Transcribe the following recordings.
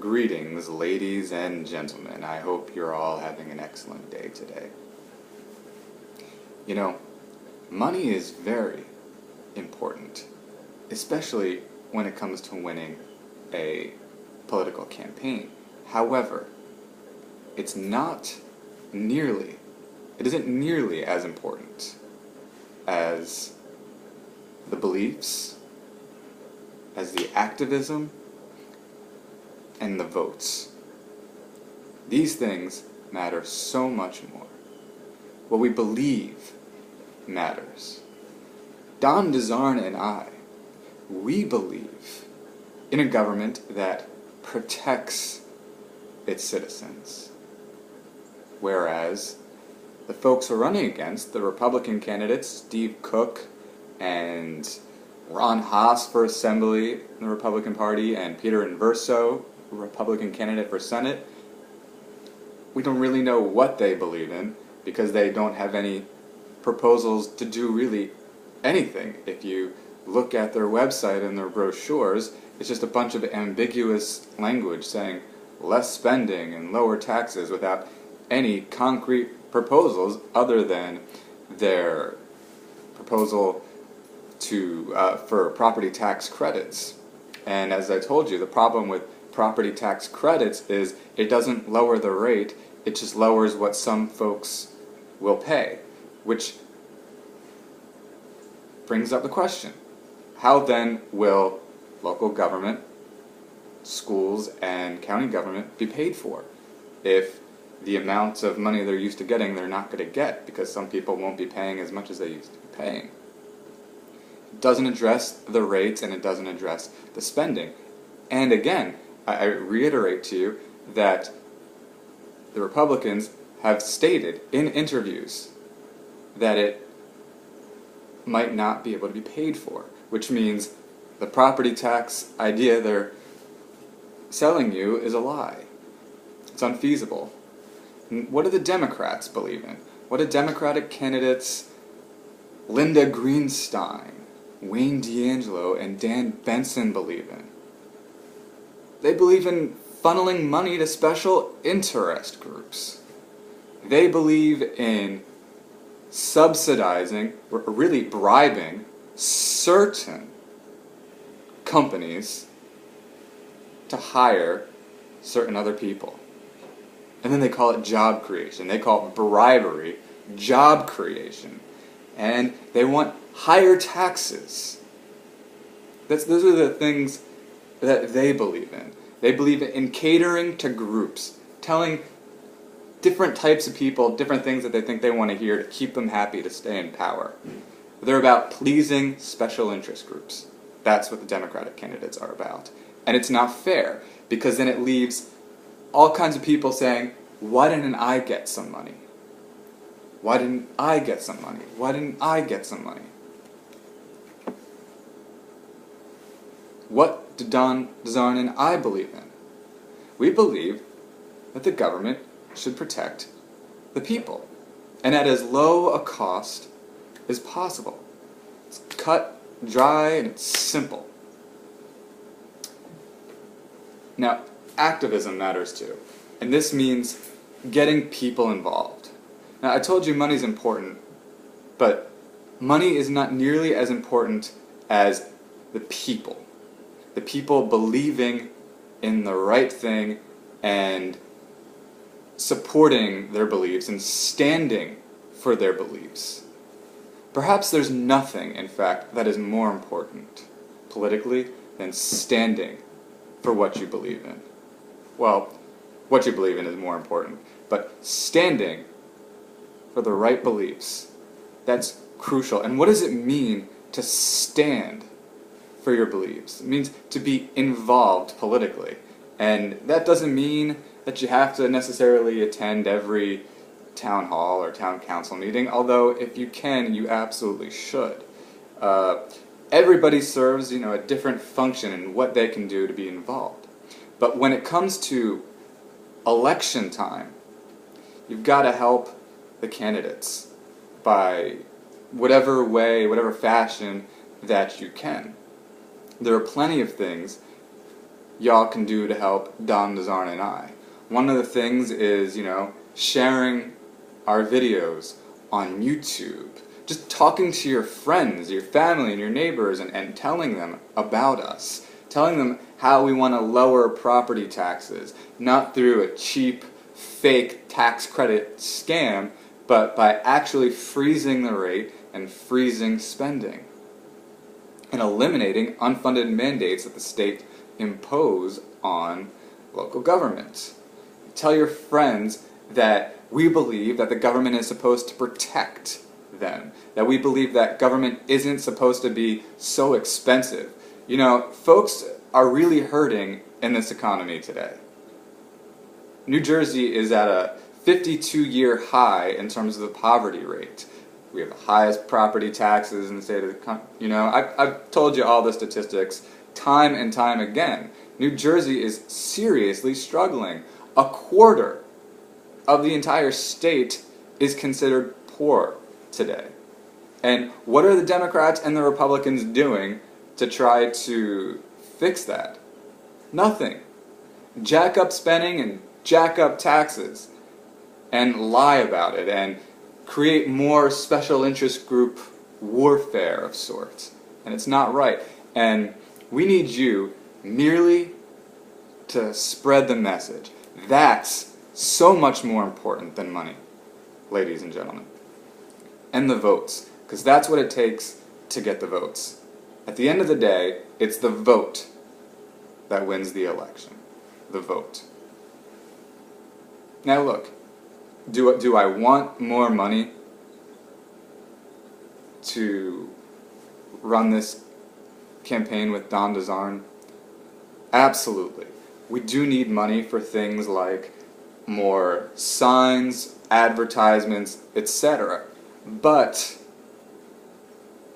Greetings, ladies and gentlemen. I hope you're all having an excellent day today. You know, money is very important, especially when it comes to winning a political campaign. However, it isn't nearly as important as the beliefs, as the activism, and the votes. These things matter so much more. What we believe matters. Don DeZarn and I, we believe in a government that protects its citizens. Whereas the folks we're running against, the Republican candidates, Steve Cook and Ron Haas for Assembly in the Republican Party, and Peter Inverso, Republican candidate for Senate, we don't really know what they believe in because they don't have any proposals to do really anything. If you look at their website and their brochures, it's just a bunch of ambiguous language saying less spending and lower taxes without any concrete proposals other than their proposal for property tax credits. And as I told you, the problem with property tax credits is it doesn't lower the rate, it just lowers what some folks will pay, which brings up the question, how then will local government, schools, and county government be paid for if the amount of money they're used to getting they're not going to get because some people won't be paying as much as they used to be paying? It doesn't address the rates and it doesn't address the spending. And again, I reiterate to you that the Republicans have stated in interviews that it might not be able to be paid for, which means the property tax idea they're selling you is a lie. It's unfeasible. And what do the Democrats believe in? What do Democratic candidates Linda Greenstein, Wayne D'Angelo, and Dan Benson believe in? They believe in funneling money to special interest groups. They believe in subsidizing, or really bribing, certain companies to hire certain other people. And then they call it job creation. They call it bribery job creation. And they want higher taxes. Those are the things that they believe in. They believe in catering to groups, telling different types of people different things that they think they want to hear to keep them happy to stay in power. They're about pleasing special interest groups. That's what the Democratic candidates are about. And it's not fair, because then it leaves all kinds of people saying, why didn't I get some money? Why didn't I get some money? Why didn't I get some money? What do Don DeZarn and I believe in? We believe that the government should protect the people, and at as low a cost as possible. It's cut, dry, and it's simple. Now, activism matters too, and this means getting people involved. Now, I told you money's important, but money is not nearly as important as the people. The people believing in the right thing and supporting their beliefs and standing for their beliefs. Perhaps there's nothing, in fact, that is more important politically than standing for what you believe in. Well, what you believe in is more important, but standing for the right beliefs, that's crucial. And what does it mean to stand for your beliefs? It means to be involved politically. And that doesn't mean that you have to necessarily attend every town hall or town council meeting, although if you can, you absolutely should. Everybody serves, a different function in what they can do to be involved. But when it comes to election time, you've got to help the candidates by whatever way, whatever fashion that you can. There are plenty of things y'all can do to help Don DeZarn and I. One of the things is, sharing our videos on YouTube. Just talking to your friends, your family, and your neighbors and telling them about us. Telling them how we want to lower property taxes, not through a cheap, fake tax credit scam, but by actually freezing the rate and freezing spending. And eliminating unfunded mandates that the state impose on local governments. Tell your friends that we believe that the government is supposed to protect them. That we believe that government isn't supposed to be so expensive. Folks are really hurting in this economy today. New Jersey is at a 52-year high in terms of the poverty rate. We have the highest property taxes in the state of the country. I've told you all the statistics time and time again. New Jersey is seriously struggling. A quarter of the entire state is considered poor today. And what are the Democrats and the Republicans doing to try to fix that? Nothing. Jack up spending and jack up taxes and lie about it and create more special interest group warfare of sorts. And it's not right. And we need you merely to spread the message. That's so much more important than money, ladies and gentlemen. And the votes. Because that's what it takes to get the votes. At the end of the day, it's the vote that wins the election. The vote. Now look, do I want more money to run this campaign with Don DeZarn? Absolutely. We do need money for things like more signs, advertisements, etc. But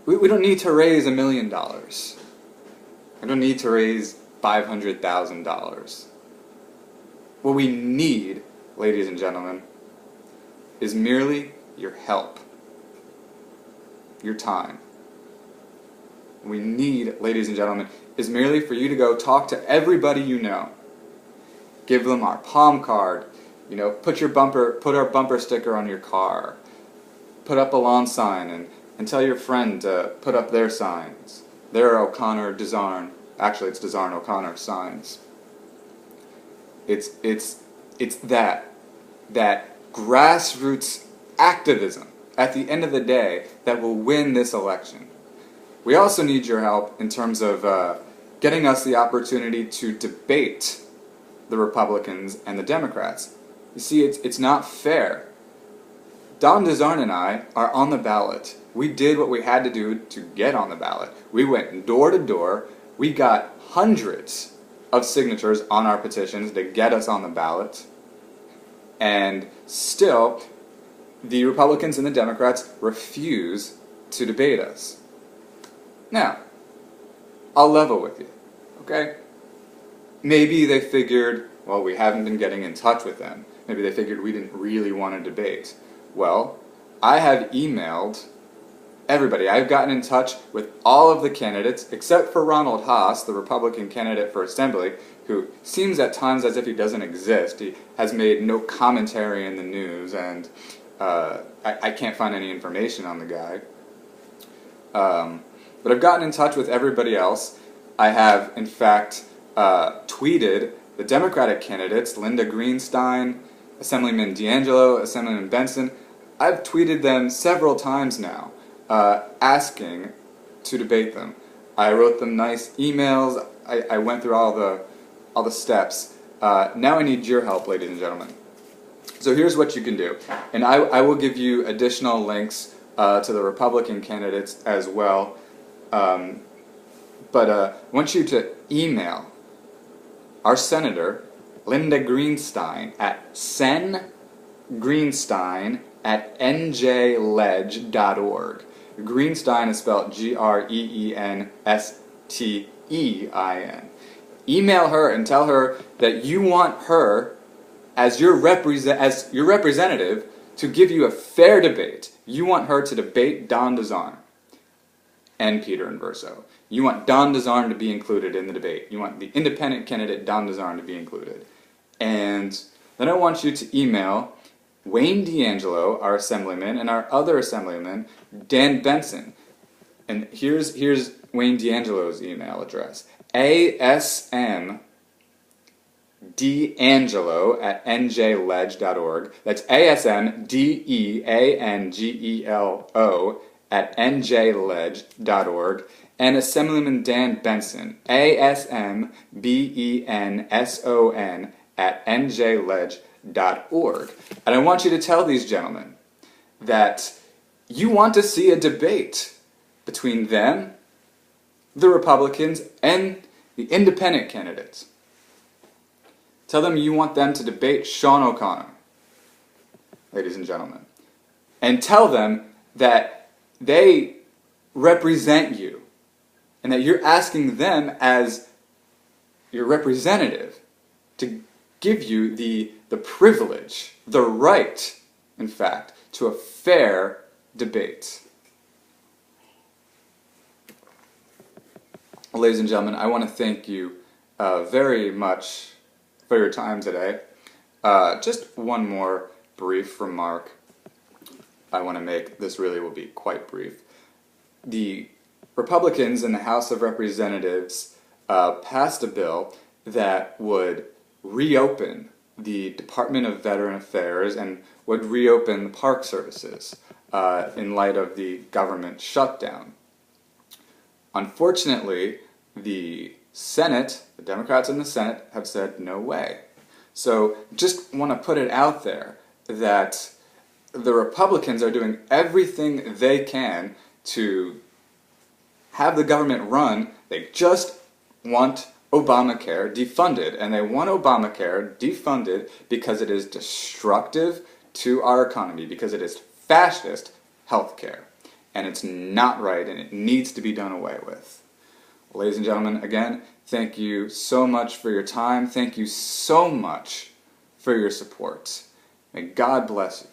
we don't need to raise $1 million. We don't need to raise $500,000. What we need, ladies and gentlemen, is merely your help, your time. What we need, ladies and gentlemen, is merely for you to go talk to everybody you know. Give them our palm card, put our bumper sticker on your car, put up a lawn sign and tell your friend to put up their signs. Their O'Connor DeZarn, actually it's DeZarn O'Connor signs. It's that grassroots activism at the end of the day that will win this election. We also need your help in terms of getting us the opportunity to debate the Republicans and the Democrats. You see, it's not fair. Don DeZarn and I are on the ballot. We did what we had to do to get on the ballot. We went door to door. We got hundreds of signatures on our petitions to get us on the ballot. And still, the Republicans and the Democrats refuse to debate us. Now, I'll level with you, okay? Maybe they figured, well, we haven't been getting in touch with them. Maybe they figured we didn't really want to debate. Well, I have emailed everybody. I've gotten in touch with all of the candidates, except for Ronald Haas, the Republican candidate for Assembly, who seems at times as if he doesn't exist. He has made no commentary in the news, and I can't find any information on the guy. But I've gotten in touch with everybody else. I have, in fact, tweeted the Democratic candidates, Linda Greenstein, Assemblyman D'Angelo, Assemblyman Benson. I've tweeted them several times now, asking to debate them. I wrote them nice emails. I went through all the steps. Now I need your help, ladies and gentlemen. So here's what you can do. And I will give you additional links to the Republican candidates as well. But I want you to email our Senator, Linda Greenstein, at sengreenstein@njledge.org. Greenstein is spelled Greenstein. Email her and tell her that you want her as your representative to give you a fair debate. You want her to debate Don DeZarn and Peter Inverso. You want Don DeZarn to be included in the debate. You want the independent candidate Don DeZarn to be included. And then I want you to email Wayne D'Angelo, our assemblyman, and our other assemblyman, Dan Benson. And here's Wayne D'Angelo's email address. asmDangelo@njledge.org. That's asmDeangelo@njledge.org. And Assemblyman Dan Benson, asmbenson@njledge.org. And I want you to tell these gentlemen that you want to see a debate between them, the Republicans, and the independent candidates. Tell them you want them to debate Sean O'Connor, ladies and gentlemen. And tell them that they represent you, and that you're asking them as your representative to give you the privilege, the right, in fact, to a fair debate. Ladies and gentlemen, I want to thank you very much for your time today. Just one more brief remark I want to make. This really will be quite brief. The Republicans in the House of Representatives passed a bill that would reopen the Department of Veteran Affairs and would reopen the Park Services in light of the government shutdown. Unfortunately, the Senate, the Democrats in the Senate, have said no way. So just want to put it out there that the Republicans are doing everything they can to have the government run. They just want Obamacare defunded, and they want Obamacare defunded because it is destructive to our economy, because it is fascist healthcare, and it's not right, and it needs to be done away with. Ladies and gentlemen, again, thank you so much for your time. Thank you so much for your support. May God bless you.